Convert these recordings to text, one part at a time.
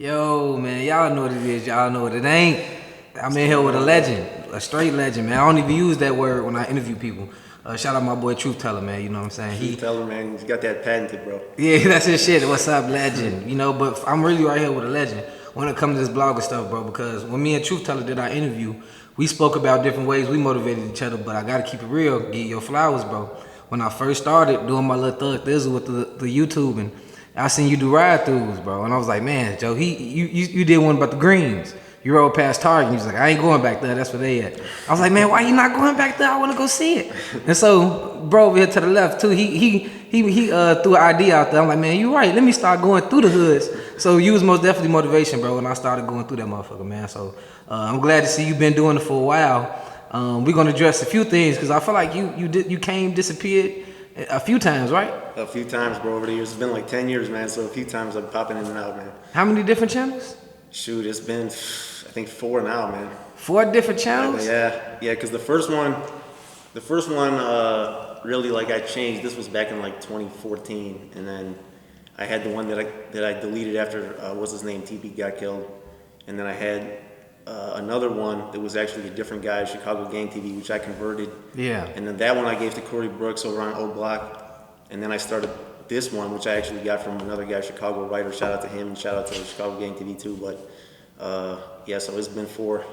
Yo, man, y'all know what it is. Y'all know what it ain't. I'm in here with a legend, a straight legend, man. I don't even use that word when I interview people. Shout out my boy Truth Teller, man. You know what I'm saying? Truth Teller, man. He's got that patented, bro. Yeah, that's his shit. What's up, legend? You know, but I'm really right here with a legend when it comes to this blogger stuff, bro. Because when me and Truth Teller did our interview, we spoke about different ways we motivated each other. But I gotta keep it real, get your flowers, bro. When I first started doing my little thug thizzle with the YouTube, and I seen you do ride-throughs, bro. And I was like, man, Joe, you did one about the greens. You rode past Target, and he was like, I ain't going back there, that's where they at. I was like, man, why you not going back there? I wanna go see it. And so, bro, over here to the left too, he threw an idea out there. I'm like, man, you right, let me start going through the hoods. So you was most definitely motivation, bro, when I started going through that motherfucker, man. So I'm glad to see you been doing it for a while. We're gonna address a few things, because I feel like you came, disappeared a few times, right? A few times, bro, over the years. It's been like 10 years, man, so a few times I'm popping in and out, man. How many different channels? Shoot, it's been, I think 4 now, man. 4 different channels? Yeah, because the first one, really, like, I changed. This was back in like 2014, and then I had the one that I deleted after what's his name, TP got killed, and then I had another one that was actually a different guy, Chicago Gang TV, which I converted. Yeah. And then that one I gave to Corey Brooks over on Old Block, and then I started this one, which I actually got from another guy, Chicago writer. Shout out to him, and shout out to Chicago Gang TV too. But yeah, so it's been 4.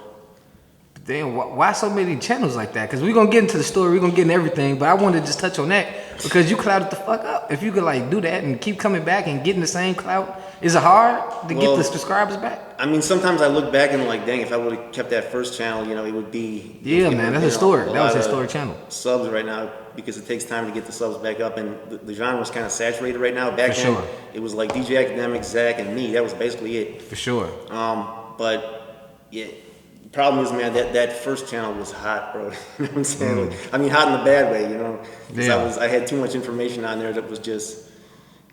Damn, why so many channels like that? Because we're going to get into the story, we're going to get into everything, but I wanted to just touch on that because you clouded the fuck up. If you could like do that and keep coming back and getting the same clout, is it hard to get the subscribers back? I mean, sometimes I look back and like, dang, if I would have kept that first channel, you know, it would be... Yeah, man, that's historic. That was a historic channel. Subs right now, because it takes time to get the subs back up, and the genre is kind of saturated right now. Back then, it was like DJ Academic, Zach, and me. That was basically it. For sure. But yeah, the problem is, man, that first channel was hot, bro. You know what I'm saying? Like, I mean, hot in the bad way, you know? Because I had too much information on there that was just,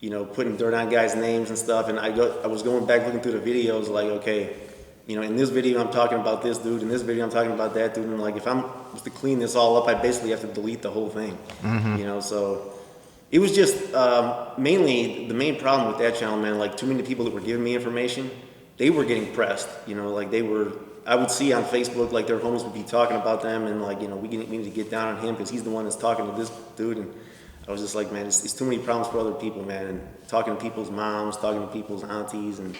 you know, putting dirt on guys' names and stuff. And I was going back looking through the videos, like, okay, you know, in this video I'm talking about this dude, in this video I'm talking about that dude, and like, if I'm was to clean this all up, I basically have to delete the whole thing. You know, so it was just mainly the main problem with that channel, man. Like, too many people that were giving me information, they were getting pressed. You know, like I would see on Facebook, like, their homies would be talking about them, and like, you know, we need to get down on him because he's the one that's talking to this dude. And I was just like, man, it's too many problems for other people, man. And talking to people's moms, talking to people's aunties and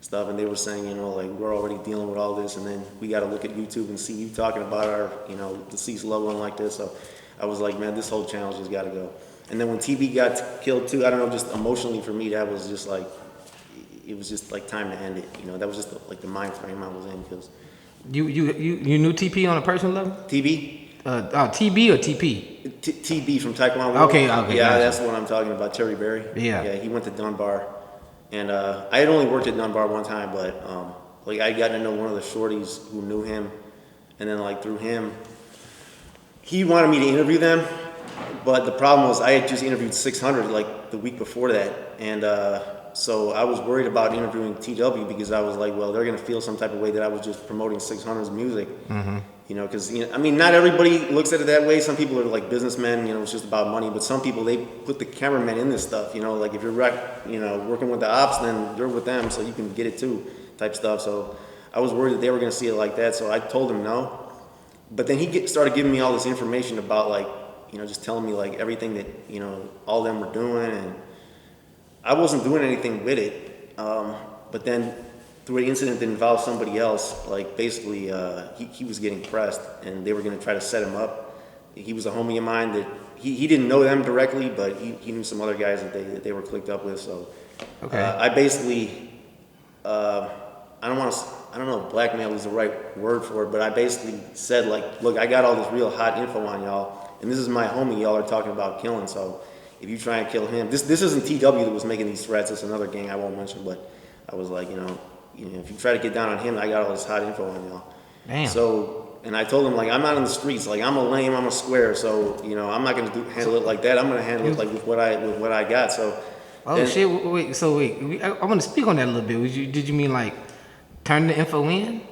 stuff, and they were saying, you know, like, we're already dealing with all this, and then we got to look at YouTube and see you talking about our, you know, deceased loved one like this. So I was like, man, this whole channel just got to go. And then when TV got killed too, I don't know, just emotionally for me, that was just like, it was just like time to end it. You know, that was just like the mind frame I was in. Because you knew TP on a personal level? TB? TB or TP? TB from Taekwondo. Okay. Yeah, that's the one I'm talking about, Terry Berry. Yeah, he went to Dunbar. And I had only worked at Dunbar one time, but like, I got to know one of the shorties who knew him, and then like through him, he wanted me to interview them, but the problem was I had just interviewed 600 like the week before that, and so I was worried about interviewing TW because I was like, well, they're gonna feel some type of way that I was just promoting 600's music, you know, because, you know, I mean, not everybody looks at it that way. Some people are like businessmen, you know, it's just about money, but some people, they put the cameraman in this stuff, you know, like if you're working with the ops, then you're with them, so you can get it too, type stuff. So I was worried that they were gonna see it like that, so I told him no. But then he started giving me all this information about, like, you know, just telling me like everything that, you know, all them were doing, and I wasn't doing anything with it, but then through an incident that involved somebody else, like basically he was getting pressed, and they were going to try to set him up. He was a homie of mine that he didn't know them directly, but he knew some other guys that they were clicked up with. So I basically I don't know if blackmail is the right word for it, but I basically said, like, look, I got all this real hot info on y'all, and this is my homie y'all are talking about killing, so if you try and kill him, this isn't TW that was making these threats. It's another gang I won't mention, but I was like, you know, if you try to get down on him, I got all this hot info on y'all. Damn. So, and I told him, like, I'm not in the streets. Like, I'm a lame, I'm a square. So, you know, I'm not gonna handle it like that. I'm gonna handle it like with what I got. So. Shit! Wait. I want to speak on that a little bit. Did you mean like turn the info in?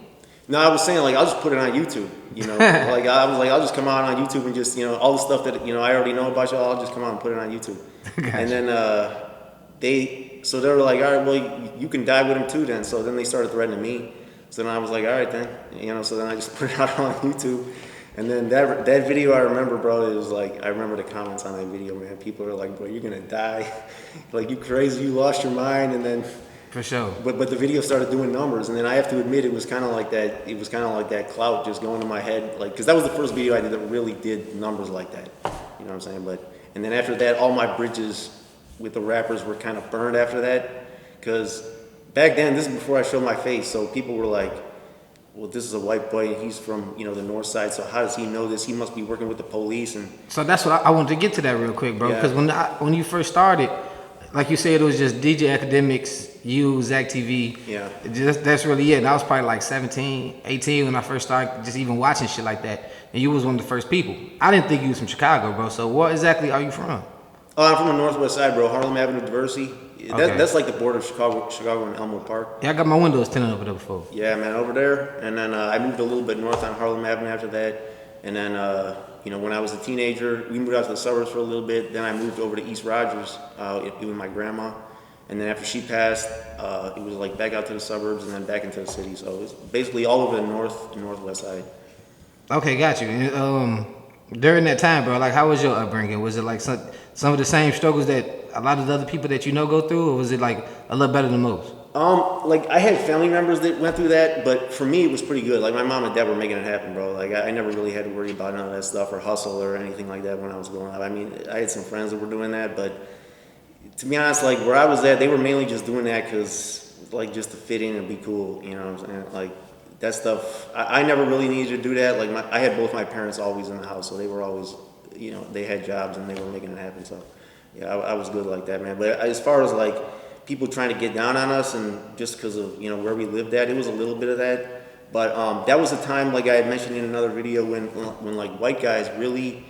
No, I was saying, like, I'll just put it on YouTube, you know. Like, I was like, I'll just come out on YouTube and just, you know, all the stuff that, you know, I already know about y'all, I'll just come out and put it on YouTube. And then so they were like, all right, well, you can die with him too then. So then they started threatening me. So then I was like, all right then, so then I just put it out on YouTube. And then that video I remember, bro, it was like, I remember the comments on that video, man. People are like, bro, you're gonna die. Like, you crazy, you lost your mind. And then, for sure. But the video started doing numbers. And then I have to admit, it was kind of like that. It was kind of like that clout just going in my head. Like, because that was the first video I did that really did numbers like that. You know what I'm saying? And then after that, all my bridges with the rappers were kind of burned after that. Because back then, this is before I showed my face. So people were like, well, this is a white boy, and he's from, the north side, so how does he know this? He must be working with the police. And so that's what I wanted to get to that real quick, bro. Because when you first started, like you said, it was just DJ Academics, you, Zacktv. Yeah. That's really it. And I was probably like 17, 18 when I first started just even watching shit like that. And you was one of the first people. I didn't think you was from Chicago, bro. So what exactly are you from? Oh, I'm from the northwest side, bro. Harlem Avenue, Diversity. That's like the border of Chicago and Elmwood Park. Yeah, I got my windows tinted over there before. Yeah, man, over there. And then I moved a little bit north on Harlem Avenue after that. And then, when I was a teenager, we moved out to the suburbs for a little bit. Then I moved over to East Rogers with my grandma. And then after she passed, it was like back out to the suburbs and then back into the city. So it was basically all over the north and northwest side. Okay, got you. And, during that time, bro, like, how was your upbringing? Was it like some of the same struggles that a lot of the other people that you know go through, or was it like a little better than most? Like, I had family members that went through that, but for me it was pretty good. Like, my mom and dad were making it happen, bro. Like, I never really had to worry about none of that stuff or hustle or anything like that when I was growing up. I mean, I had some friends that were doing that, but to be honest, like, where I was at, they were mainly just doing that because, like, just to fit in and be cool, you know what I'm saying? Like, that stuff, I never really needed to do that. Like, I had both my parents always in the house, so they were always, they had jobs and they were making it happen. So, yeah, I was good like that, man. But as far as, like, people trying to get down on us and just because of, where we lived at, it was a little bit of that. But that was a time, like I had mentioned in another video, when like, white guys really,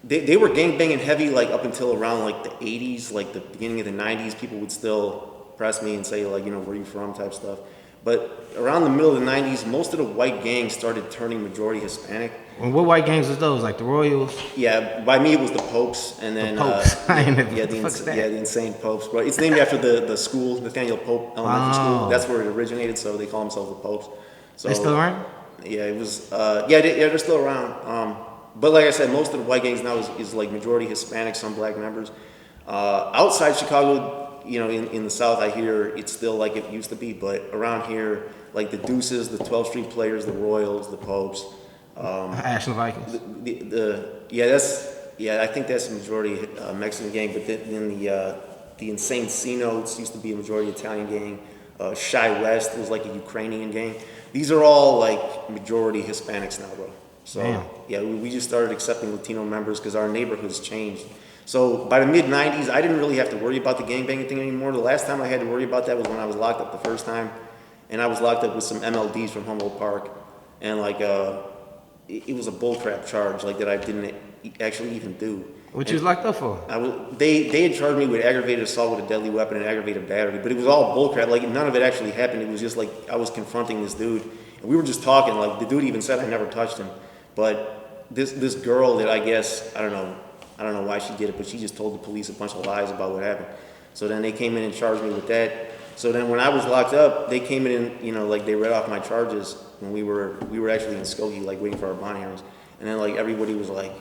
they were gangbanging heavy, like, up until around, like, the 80s, like, the beginning of the 90s. People would still press me and say, like, where you from type stuff. But around the middle of the 90s, most of the white gangs started turning majority Hispanic. And what white gangs was those? Like the Royals? Yeah, by me it was the Popes, and then the Popes. The Insane Popes. Bro, it's named after the school, Nathaniel Pope Elementary School. That's where it originated, so they call themselves the Popes. So they still around? Yeah, it was. They're still around. But like I said, most of the white gangs now is like majority Hispanic, some black members. Outside Chicago, in the South, I hear it's still like it used to be, but around here, like the Deuces, the 12th Street Players, the Royals, the Popes. Ashland Vikings. I think that's a majority Mexican gang, but then the Insane C-Notes used to be a majority Italian gang. Shy West was like a Ukrainian gang. These are all like majority Hispanics now, bro. So we just started accepting Latino members because our neighborhoods changed. So by the mid-90s, I didn't really have to worry about the gangbanging thing anymore. The last time I had to worry about that was when I was locked up the first time. And I was locked up with some MLDs from Humboldt Park. And like, it was a bullcrap charge, like that I didn't actually even do. What you was locked up for? They had charged me with aggravated assault with a deadly weapon and aggravated battery. But it was all bullcrap. Like, none of it actually happened. It was just like I was confronting this dude. And we were just talking. Like, the dude even said I never touched him. But this girl that I guess, I don't know why she did it, but she just told the police a bunch of lies about what happened. So then they came in and charged me with that. So then when I was locked up, they came in and, like, they read off my charges when we were actually in Skokie, like, waiting for our bond hearings. And then, like, everybody was like,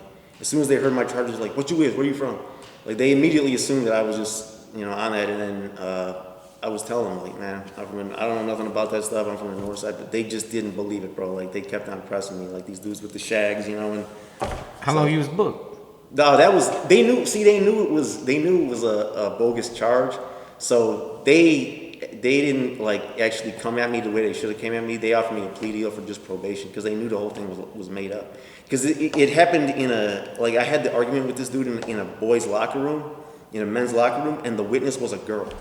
as soon as they heard my charges, like, what you with? Where you from? Like, they immediately assumed that I was just, on that. And then I was telling them, like, man, I don't know nothing about that stuff. I'm from the north side. But they just didn't believe it, bro. Like, they kept on pressing me, like, these dudes with the shags, And how long you was booked? No, they knew it was a bogus charge. So they didn't like actually come at me the way they should have came at me. They offered me a plea deal for just probation because they knew the whole thing was made up. Because it happened I had the argument with this dude in a boys' locker room, in a men's locker room, and the witness was a girl.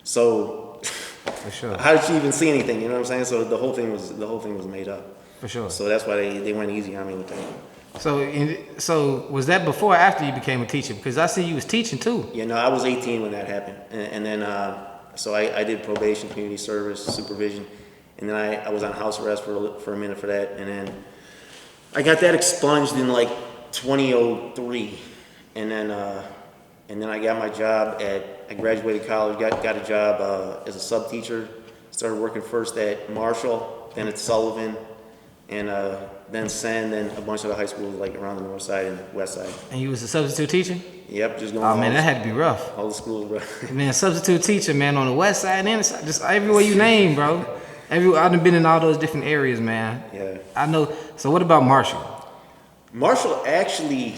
So for sure, how did she even see anything? You know what I'm saying? So the whole thing was made up. For sure. So that's why they went easy on me with that. So was that before or after you became a teacher? Because I see you was teaching too. Yeah, no, I was 18 when that happened, and then so I did probation, community service, supervision, and then I was on house arrest for a minute for that, and then I got that expunged in like 2003, and then and then I got my job I graduated college, got a job as a sub teacher. Started working first at Marshall, then at Sullivan, and then Senn, then a bunch of the high schools like around the north side and west side. And you was a substitute teacher? Yep, just going. Oh man, that had to be rough. All the schools, bro. Man, substitute teacher, man, on the west side and the side, just everywhere you name, bro. I've been in all those different areas, man. Yeah. I know. So what about Marshall? Marshall actually,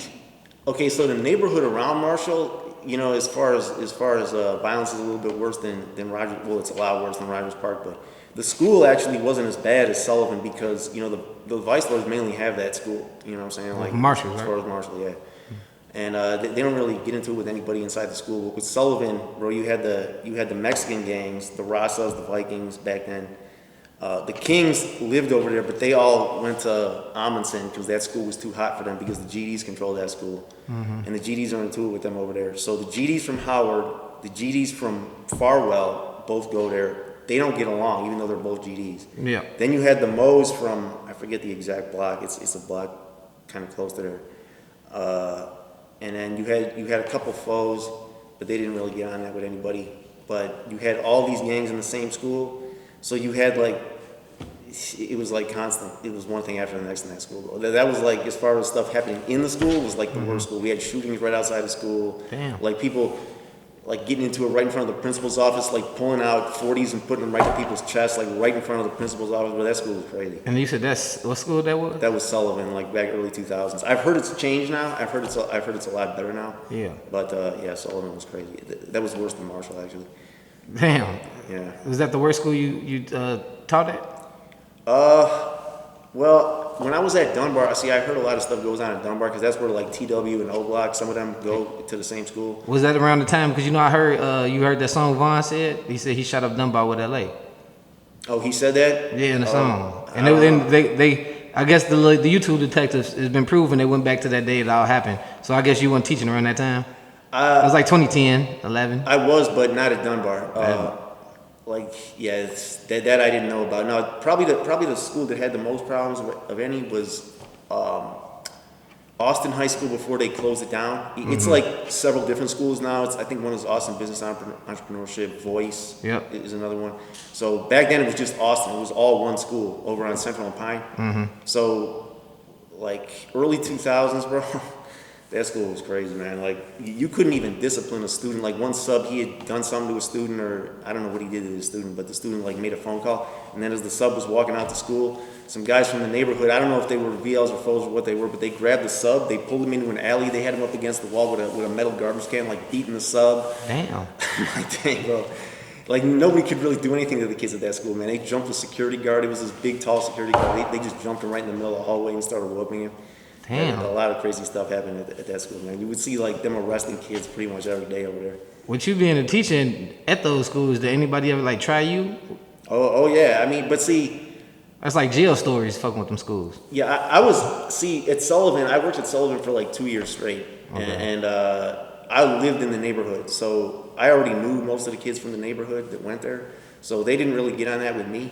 okay, so the neighborhood around Marshall, you know, as far as violence is a little bit worse than Rogers. Well, it's a lot worse than Rogers Park, but the school actually wasn't as bad as Sullivan because you know the vice lords mainly have that school. You know what I'm saying? Like Marshall, as far as Marshall, yeah. And they don't really get into it with anybody inside the school. But with Sullivan, bro, you had the Mexican gangs, the Rassas, the Vikings back then. The Kings lived over there, but they all went to Amundsen because that school was too hot for them because the GDs controlled that school. And the GDs are into it with them over there. So the GDs from Howard, the GDs from Farwell both go there. They don't get along, even though they're both GDs. Yeah. Then you had the Moes from, I forget the exact block. It's a block kind of close to there. And then you had a couple foes, but they didn't really get on that with anybody. But you had all these gangs in the same school, so you had like, it was like constant. It was one thing after the next in that school. That was like, as far as stuff happening in the school, it was like the worst school. We had shootings right outside the school. Damn. Like people, like getting into it right in front of the principal's office, like pulling out 40s and putting them right to people's chests, like right in front of the principal's office. But that school was crazy. And you said that's what school that was? That was Sullivan, like back early 2000s. I've heard it's changed now. I've heard it's a lot better now. Yeah. But yeah, Sullivan was crazy. That was worse than Marshall actually. Damn. Yeah. Was that the worst school you taught at? Well, when I was at Dunbar, I heard a lot of stuff goes on at Dunbar because that's where like TW and O Block, some of them go to the same school. Was that around the time? Because you know, I heard you heard that song Vaughn said. He said he shot up Dunbar with LA. Oh, he said that? Yeah, in the song. And they I guess the YouTube detectives has been proven they went back to that day it all happened. So I guess you weren't teaching around that time. It was like 2010, 11. I was, but not at Dunbar. Like, yeah, that I didn't know about. No, probably the school that had the most problems of any was Austin High School before they closed it down. It's like several different schools now. I think one is Austin Business Entrepreneurship. Voice is another one. So back then it was just Austin. It was all one school over on Central and Pine. So like early 2000s, bro. That school was crazy, man. Like, you couldn't even discipline a student. Like, one sub, he had done something to a student, or I don't know what he did to the student, but the student, like, made a phone call. And then as the sub was walking out to school, some guys from the neighborhood, I don't know if they were VLs or foes or what they were, but they grabbed the sub, they pulled him into an alley, they had him up against the wall with a metal garbage can, like, beating the sub. Damn. Like, dang, bro. Like, nobody could really do anything to the kids at that school, man. They jumped the security guard. It was this big, tall security guard. They just jumped him right in the middle of the hallway and started whooping him. Damn. And a lot of crazy stuff happened at that school, man. You would see like them arresting kids pretty much every day over there. With you being a teacher at those schools, did anybody ever like try you? Oh yeah. I mean, but see, that's like jail stories fucking with them schools. Yeah, I was at Sullivan. I worked at Sullivan for like 2 years straight, and I lived in the neighborhood, so I already knew most of the kids from the neighborhood that went there. So they didn't really get on that with me.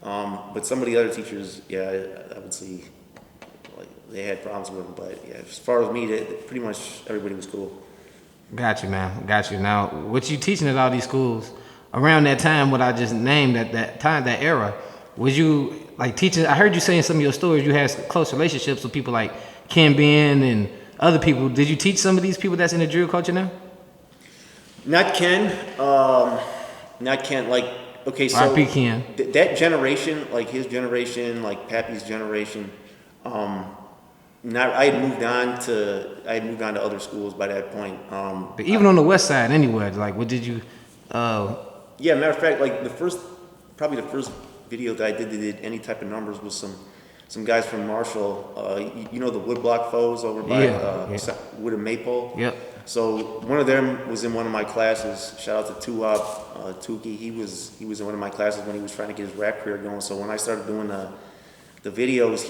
But some of the other teachers, yeah, I would see. They had problems with them, but yeah, as far as me, pretty much everybody was cool. Got you, man. Got you. Now, what you teaching at all these schools around that time? What I just named at that time, that era, was you like teaching? I heard you saying some of your stories. You had close relationships with people like Ken Ben and other people. Did you teach some of these people that's in the drill culture now? Not Ken. Not Ken. Like, okay, so R.I.P. Ken. That generation, like his generation, like Pappy's generation. I had moved on to other schools by that point. But even on the west side, anywhere, like, what did you? Yeah, matter of fact, like probably the first video that I did any type of numbers was some guys from Marshall. You know the woodblock foes over by Wood and Maypole. Yep. So one of them was in one of my classes. Shout out to Tuki. He was in one of my classes when he was trying to get his rap career going. So when I started doing the videos,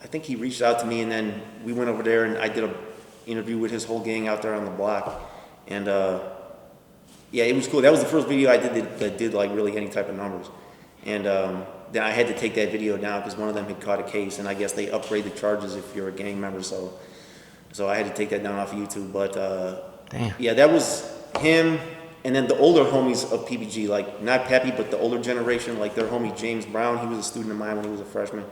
I think he reached out to me, and then we went over there and I did an interview with his whole gang out there on the block. And yeah, it was cool. That was the first video I did that did like really any type of numbers. And then I had to take that video down because one of them had caught a case, and I guess they upgrade the charges if you're a gang member. So I had to take that down off of YouTube. But Damn. Yeah, that was him, and then the older homies of PBG, like not Pappy, but the older generation, like their homie James Brown. He was a student of mine when he was a freshman.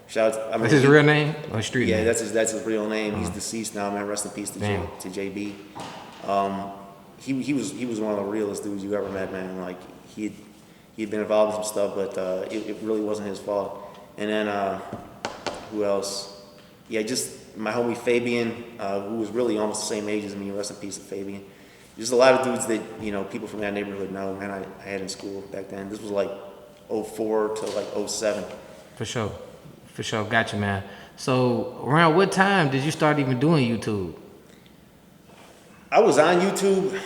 Shout out! That's his real name or street name? Yeah, that's his real name. He's deceased now, man. Rest in peace to JB. He was one of the realest dudes you ever met, man. Like he'd been involved in some stuff, but it really wasn't his fault. And then who else? Yeah, just my homie Fabian, who was really almost the same age as me. Rest in peace to Fabian. Just a lot of dudes that people from that neighborhood know, man. I had in school back then. This was like 04 to like 07. For sure, gotcha, man. So around what time did you start even doing YouTube? I was on YouTube,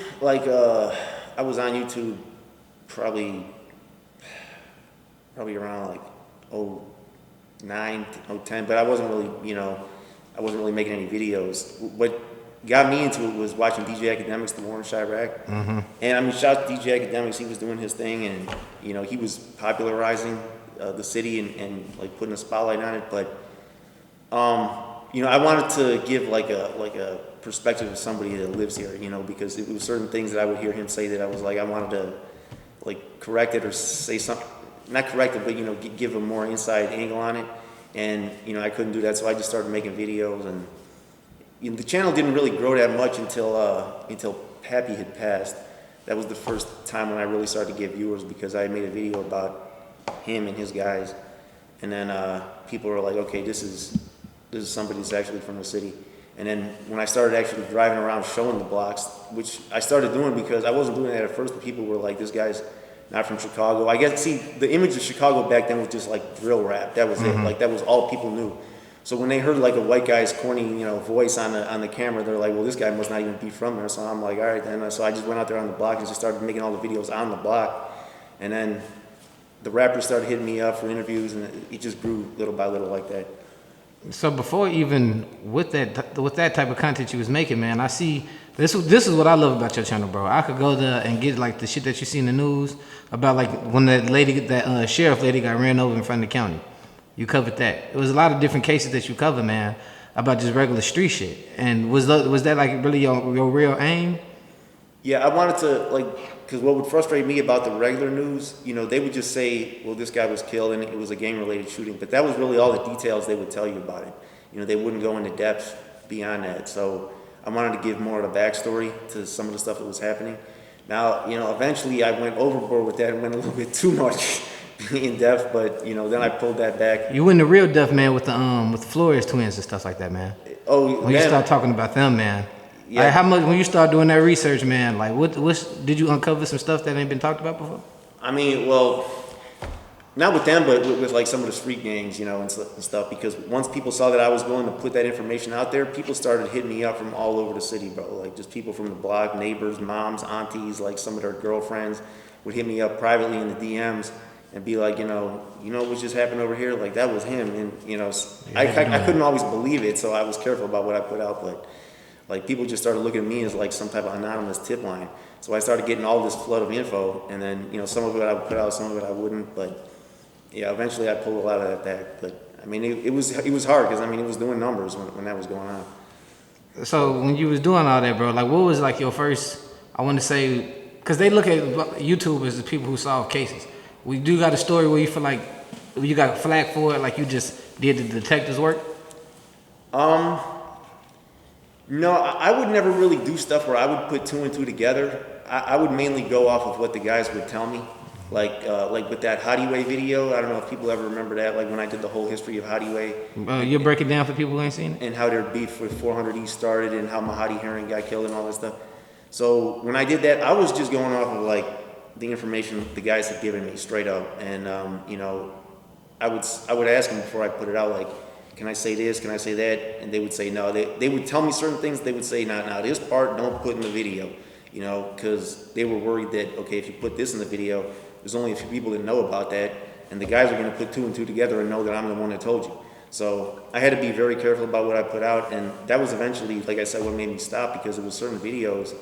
probably around like 09, 010, but I wasn't really making any videos. What got me into it was watching DJ Academics, the War in Chirac. Mm-hmm. And I mean, shout out to DJ Academics, he was doing his thing, and he was popularizing the city and like putting a spotlight on it. But I wanted to give like a perspective of somebody that lives here, because it was certain things that I would hear him say that I was like, I wanted to like correct it or say something, not correct it, but give a more inside angle on it. And I couldn't do that, so I just started making videos, and the channel didn't really grow that much until Pappy had passed. That was the first time when I really started to get viewers, because I made a video about him and his guys, and then people were like, okay, this is somebody that's actually from the city. And then when I started actually driving around showing the blocks, which I started doing because I wasn't doing that at first, but people were like, this guy's not from Chicago. I guess, see, the image of Chicago back then was just like drill rap. That was it. Like, that was all people knew. So when they heard like a white guy's corny, voice on the camera, they're like, well, this guy must not even be from there. So I'm like, all right then. So I just went out there on the block and just started making all the videos on the block. And then the rappers started hitting me up for interviews, and it just grew little by little like that. So before even with that type of content you was making, man, I see this is what I love about your channel, bro. I could go there and get like the shit that you see in the news about like when that sheriff lady got ran over in front of the county. You covered that. It was a lot of different cases that you covered, man, about just regular street shit. And was that like really your real aim? Yeah, I wanted to because what would frustrate me about the regular news, they would just say, well, this guy was killed and it was a gang-related shooting. But that was really all the details they would tell you about it. They wouldn't go into depth beyond that. So I wanted to give more of the backstory to some of the stuff that was happening. Now, eventually I went overboard with that and went a little bit too much in depth, but, then I pulled that back. You went the real depth, man, with the Flores twins and stuff like that, man. Oh, when you start talking about them, man. Yeah. Like, how much when you start doing that research, man? Like, what did you uncover some stuff that ain't been talked about before? I mean, well, not with them, but with like some of the street gangs, and stuff. Because once people saw that I was willing to put that information out there, people started hitting me up from all over the city, bro. Like just people from the block, neighbors, moms, aunties, like some of their girlfriends would hit me up privately in the DMs and be like, what just happened over here? Like that was him, and I couldn't always believe it, so I was careful about what I put out, but. Like people just started looking at me as like some type of anonymous tip line. So I started getting all this flood of info, and then some of it I would put out, some of it I wouldn't. But yeah, eventually I pulled a lot of that back. But I mean, it was hard because it was doing numbers when that was going on. So when you was doing all that, bro, like what was like your first? I want to say because they look at YouTube as the people who solve cases. We do got a story where you feel like you got flack for it, like you just did the detective's work. No, I would never really do stuff where I would put two and two together. I would mainly go off of what the guys would tell me. Like with that Hottie video, I don't know if people ever remember that, like when I did the whole history of Hottie. You'll break it down for people who ain't seen it? And how their beef with 400 East started and how Mahadi Herring got killed and all that stuff. So when I did that, I was just going off of like the information the guys had given me straight up. And, I would ask them before I put it out, like, can I say this? Can I say that? And they would say no. They would tell me certain things. They would say, no, this part don't put in the video, because they were worried that, okay, if you put this in the video, there's only a few people that know about that, and the guys are going to put two and two together and know that I'm the one that told you. So I had to be very careful about what I put out, and that was eventually, like I said, what made me stop, because there was certain videos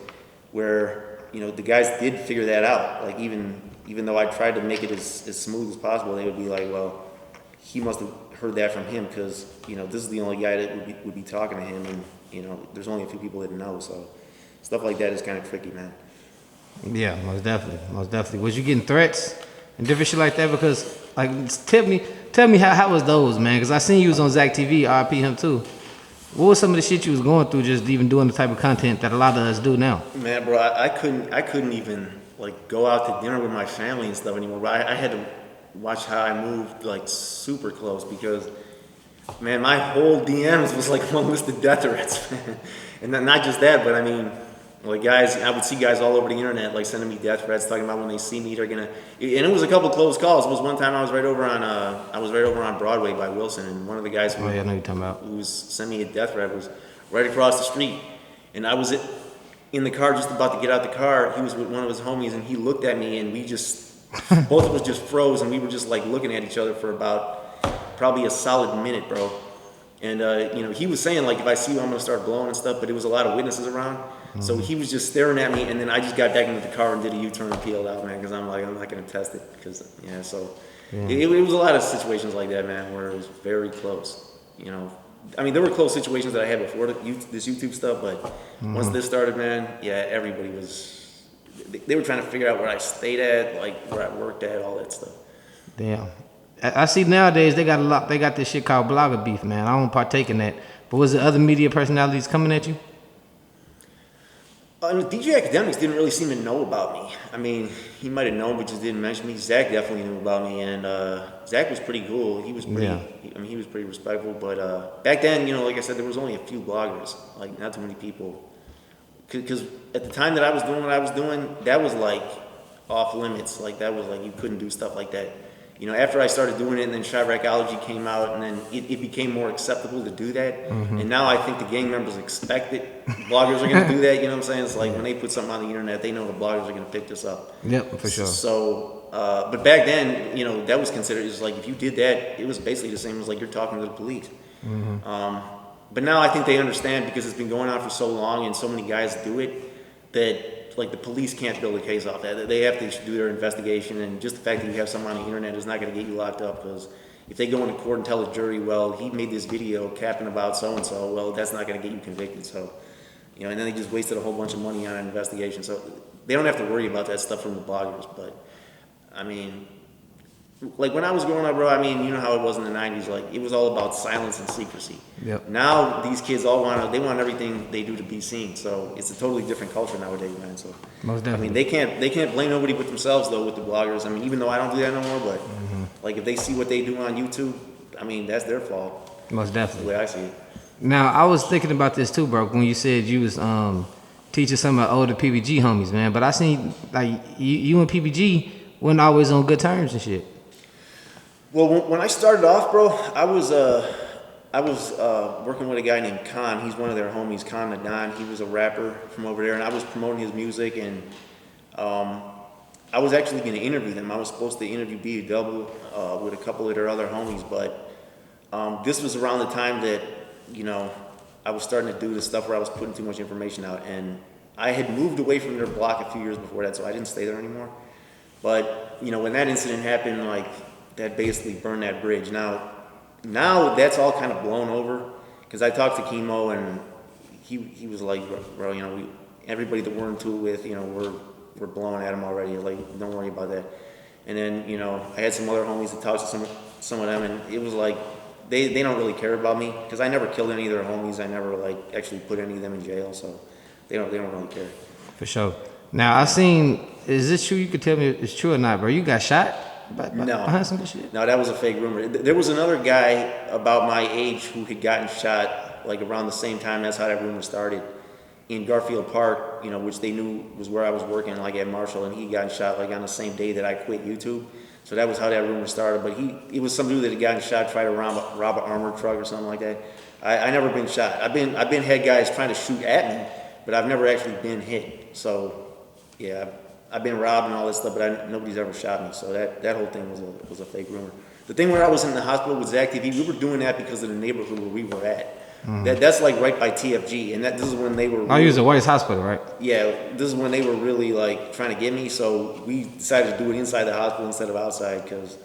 where, the guys did figure that out. Like even though I tried to make it as smooth as possible, they would be like, well, he must have heard that from him because, this is the only guy that would be talking to him, and, there's only a few people that know. So stuff like that is kind of tricky, man. Yeah, most definitely. Was you getting threats and different shit like that? Because like, tell me how was those, man? Because I seen you was on Zacktv, RP him too. What was some of the shit you was going through just even doing the type of content that a lot of us do now? Man, bro, I couldn't even like go out to dinner with my family and stuff anymore. But I had to watch how I moved like super close because, man, my whole DMs was like one list of death threats, man. And then not just that, but I mean, like guys, I would see guys all over the internet like sending me death threats, talking about when they see me they're gonna. And it was a couple close calls. It was one time I was right over on Broadway by Wilson, and one of the guys who, Oh yeah, I know you're talking about. who was sending me a death threat was right across the street, and I was in the car just about to get out the car. He was with one of his homies, and he looked at me, and we just both of us just froze, and we were just like looking at each other for about probably a solid minute, bro. And he was saying like, if I see you, I'm gonna start blowing and stuff. But it was a lot of witnesses around, so he was just staring at me. And then I just got back into the car and did a U-turn and peeled out, man, because I'm like, I'm not gonna test it, because it was a lot of situations like that, man, where it was very close. I mean, there were close situations that I had before this YouTube stuff, but once this started, man, yeah, everybody was. They were trying to figure out where I stayed at, like where I worked at, all that stuff. Damn. I see nowadays they got this shit called blogger beef, man. I don't partake in that. But was there other media personalities coming at you? DJ Academics didn't really seem to know about me. I mean, he might have known, but just didn't mention me. Zach definitely knew about me, and Zach was pretty cool. He was pretty. Yeah. He was pretty respectful. But back then, like I said, there was only a few bloggers, like not too many people. Because at the time that I was doing what I was doing, that was like off limits. Like that was like you couldn't do stuff like that. After I started doing it, and then Chiracology came out, and then it became more acceptable to do that. Mm-hmm. And now I think the gang members expect it. Bloggers are going to do that. You know what I'm saying? It's like when they put something on the internet, they know the bloggers are going to pick this up. Yep, for sure. So, but back then, that was considered just like if you did that, it was basically the same as like you're talking to the police. Mm-hmm. But now I think they understand because it's been going on for so long and so many guys do it that. Like the police can't build a case off that. They have to do their investigation, and just the fact that you have someone on the internet is not going to get you locked up. Because if they go into court and tell a jury, well, he made this video capping about so and so, well, that's not going to get you convicted. So, and then they just wasted a whole bunch of money on an investigation. So they don't have to worry about that stuff from the bloggers. But I mean, like when I was growing up, bro, I mean, you know how it was in the 90s, like it was all about silence and secrecy. Yep. Now these kids all want everything they do to be seen. So it's a totally different culture nowadays, man. So most definitely. I mean, they can't blame nobody but themselves though with the bloggers. I mean, even though I don't do that no more, but like if they see what they do on YouTube, I mean, that's their fault. Most definitely. The way I see it. Now, I was thinking about this too, bro, when you said you was teaching some of the older PBG homies, man. But I seen like you and PBG weren't always on good terms and shit. Well, when I started off, bro, I was working with a guy named Khan. He's one of their homies, Khan the Don. He was a rapper from over there, and I was promoting his music. And I was actually going to interview them. I was supposed to interview BLOCK2BLOCK with a couple of their other homies, but this was around the time that I was starting to do the stuff where I was putting too much information out, and I had moved away from their block a few years before that, so I didn't stay there anymore. But when that incident happened, like. That basically burned that bridge. Now that's all kind of blown over. Because I talked to Chemo and he was like, bro, everybody that we're into with, we're blowing at him already. Like, don't worry about that. And then, I had some other homies that talked to some of them, and it was like they don't really care about me because I never killed any of their homies. I never like actually put any of them in jail, so they don't really care. For sure. Now I seen. Is this true? You could tell me if it's true or not, bro. You got shot. No, some shit? No, that was a fake rumor. There was another guy about my age who had gotten shot like around the same time. That's how that rumor started in Garfield Park, which they knew was where I was working, like at Marshall, and he got shot like on the same day that I quit YouTube. So that was how that rumor started. But it was some dude that had gotten shot, tried to rob an armored truck or something like that. I never been shot. I've been had guys trying to shoot at me, but I've never actually been hit. So yeah. I've been robbed and all this stuff, but nobody's ever shot me. So that whole thing was a fake rumor. The thing where I was in the hospital with Zacktv, we were doing that because of the neighborhood where we were at. That's like right by TFG, and this is when they were. You was at White's Hospital, right? Yeah, this is when they were really like trying to get me. So we decided to do it inside the hospital instead of outside because,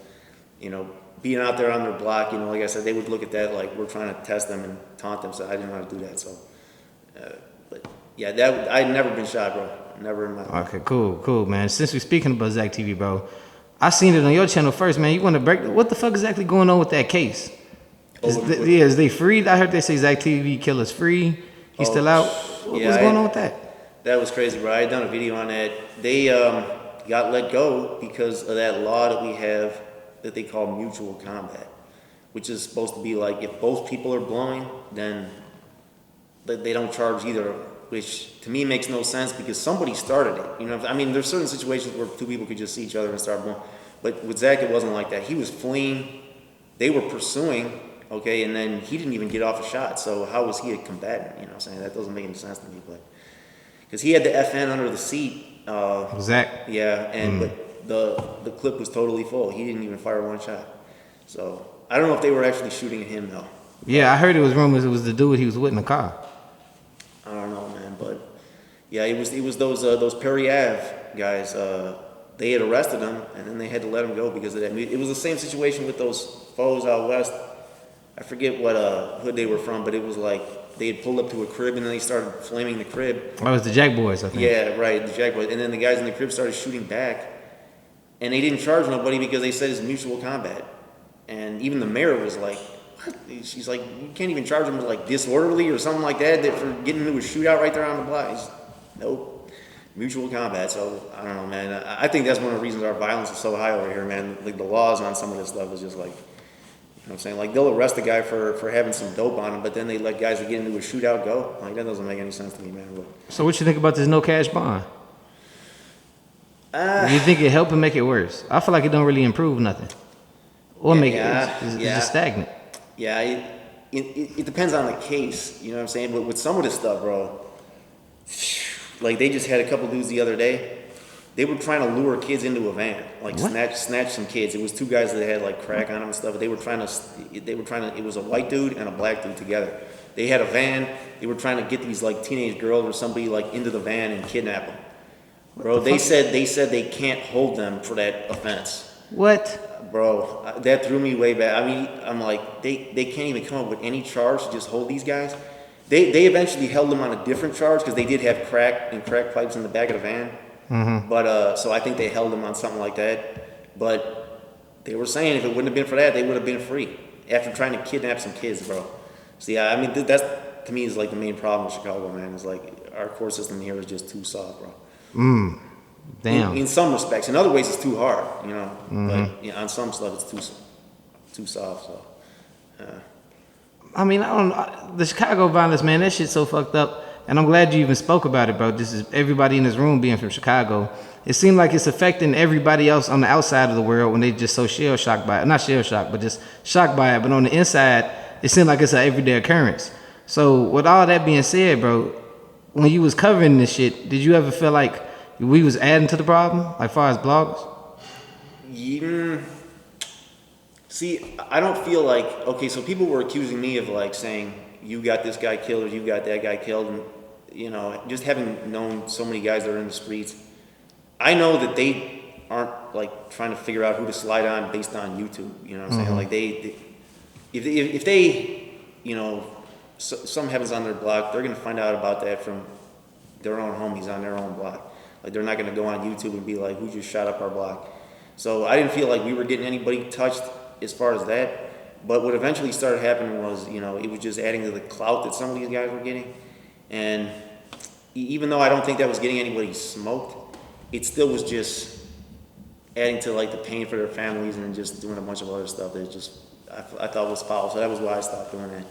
being out there on their block, like I said, they would look at that like we're trying to test them and taunt them. So I didn't want to do that. So, but Yeah, that I'd never been shot, bro. Never in my life. Okay, cool, man. Since we're speaking about Zacktv, bro, I seen it on your channel first, man. You want to break? What the fuck exactly going on with that case? Is they freed? I heard they say Zacktv killer's free. He's still out. What's going on with that? That was crazy, bro. I had done a video on that. They got let go because of that law that we have that they call mutual combat, which is supposed to be like if both people are blowing, then they don't charge either, which to me makes no sense because somebody started it. You know, I mean, there's certain situations where two people could just see each other and start blowing, but with Zach, it wasn't like that. He was fleeing, they were pursuing, okay, and then he didn't even get off a shot. So how was he a combatant? You know what I'm saying? That doesn't make any sense to me, but because he had the FN under the seat. Zach? Yeah, and but the clip was totally full. He didn't even fire one shot. So I don't know if they were actually shooting at him though. Yeah, I heard it was rumors it was the dude he was with in the car. I don't know, man, but yeah, it was those Perry Ave guys. They had arrested him, and then they had to let him go because of that. It was the same situation with those foes out west. I forget what hood they were from, but it was like they had pulled up to a crib, and then they started flaming the crib. Oh, it was the Jack Boys, I think. Yeah, right, the Jack Boys. And then the guys in the crib started shooting back, and they didn't charge nobody because they said it's mutual combat. And even the mayor was like, what? She's like, you can't even charge them with like disorderly or something like that for getting into a shootout right there on the block. He's, nope, mutual combat. So I don't know, man. I think that's one of the reasons our violence is so high over here, man. Like the laws on some of this stuff is just like, you know what I'm saying? Like they'll arrest a guy for having some dope on him, but then they let guys that get into a shootout go. Like that doesn't make any sense to me, man. But, so what you think about this no cash bond? Do you think it help or make it worse? I feel like it don't really improve nothing. Or make it's just stagnant. Yeah, it depends on the case, you know what I'm saying? But with some of this stuff, bro, like they just had a couple dudes the other day. They were trying to lure kids into a van, like snatch some kids. It was two guys that had like crack on them and stuff. They were trying to. It was a white dude and a black dude together. They had a van. They were trying to get these like teenage girls or somebody like into the van and kidnap them. Bro, they said they can't hold them for that offense. What? Bro, that threw me way back. I mean, I'm like, they can't even come up with any charge to just hold these guys. They eventually held them on a different charge because they did have crack pipes in the back of the van. Mm-hmm. But so I think they held them on something like that. But they were saying if it wouldn't have been for that, they would have been free after trying to kidnap some kids, bro. So yeah, I mean, that's to me is like the main problem with Chicago, man. Is like our court system here is just too soft, bro. Damn. In some respects, in other ways, it's too hard, you know. But you know, on some stuff, it's too soft. So, I mean, I don't. The Chicago violence, man, that shit's so fucked up. And I'm glad you even spoke about it, bro. This is everybody in this room being from Chicago. It seemed like it's affecting everybody else on the outside of the world when they just so shell shocked by it. Not shell shocked, but just shocked by it. But on the inside, it seemed like it's an everyday occurrence. So with all that being said, bro, when you was covering this shit, did you ever feel like we was adding to the problem, like far as bloggers? Yeah. See, I don't feel like, okay, so people were accusing me of like saying, you got this guy killed or you got that guy killed. And, you know, just having known so many guys that are in the streets, I know that they aren't like trying to figure out who to slide on based on YouTube. You know what I'm saying? Like if they, you know, something happens on their block, they're going to find out about that from their own homies on their own block. Like they're not going to go on YouTube and be like, who just shot up our block? So I didn't feel like we were getting anybody touched as far as that. But what eventually started happening was, you know, it was just adding to the clout that some of these guys were getting. And even though I don't think that was getting anybody smoked, it still was just adding to like the pain for their families and just doing a bunch of other stuff that just I thought was foul. So that was why I stopped doing that.